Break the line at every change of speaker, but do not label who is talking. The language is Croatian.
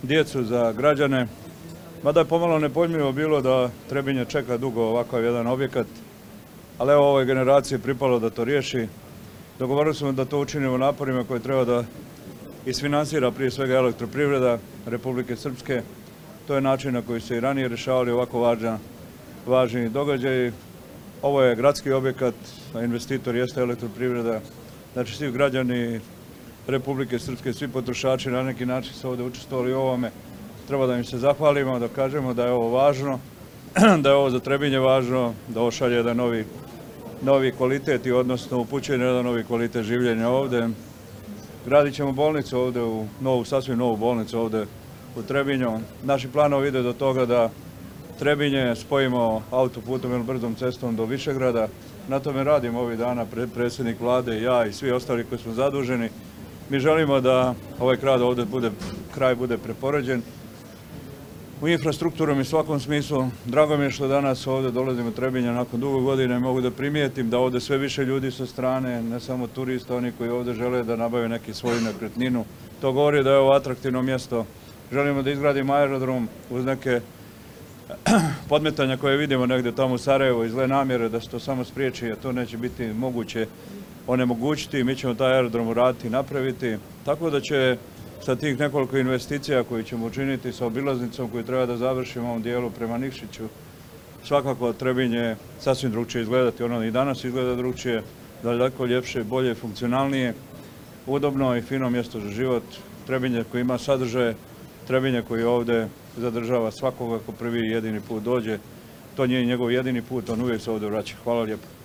djecu, za građane. Mada je pomalo nepojmljivo bilo da Trebinje čeka dugo ovakav jedan objekat, ali evo ovoj generaciji pripalo da to riješi. Dogovorili smo da to učinimo naporima koje treba da isfinansira prije svega Elektroprivreda Republike Srpske. To je način na koji se i ranije rješavali ovako važni događaji. Ovo je gradski objekat, a investitor jeste Elektroprivreda. Znači svi građani Republike Srpske, svi potrošači na neki način su ovdje učestvovali u ovome. Treba da im se zahvalimo, da kažemo da je ovo važno, da je ovo za Trebinje važno, da ovo šalje jedan novi kvalitet i odnosno upućuje na jedan novi kvalitet življenja ovdje. Gradit ćemo bolnicu ovdje, sasvim novu bolnicu ovdje u Trebinju. Naši planovi ide do toga da Trebinje spojimo autoputom ili brzom cestom do Višegrada. Na tome radimo ovih dana predsjednik vlade, ja i svi ostali koji smo zaduženi. Mi želimo da ovaj kraj bude prepoređen u infrastrukturom i svakom smislu. Drago mi je što danas ovdje dolazimo u Trebinje nakon dugo godina i mogu da primijetim da ovdje sve više ljudi sa strane, ne samo turista, oni koji ovdje žele da nabave neki svoju nekretninu. To govori da je ovo atraktivno mjesto. Želimo da izgradimo aerodrom uz neke podmetanja koje vidimo negdje tamo u Sarajevu i zle namjere da se to samo spriječi, a to neće biti moguće onemogućiti. Mi ćemo taj aerodrom uraditi i napraviti, tako da će sa tih nekoliko investicija koje ćemo učiniti sa obilaznicom koju treba da završimo u ovom dijelu prema Nikšiću, svakako Trebinje sasvim drugčije izgledati. Ono i danas izgleda drugčije, daleko ljepše, bolje, funkcionalnije, udobno i fino mjesto za život. Trebinje koji ima sadržaje, Trebinje koji ovdje zadržava svakoga ko prvi i jedini put dođe. To nije njegov jedini put, on uvijek se ovdje vraća. Hvala lijepo.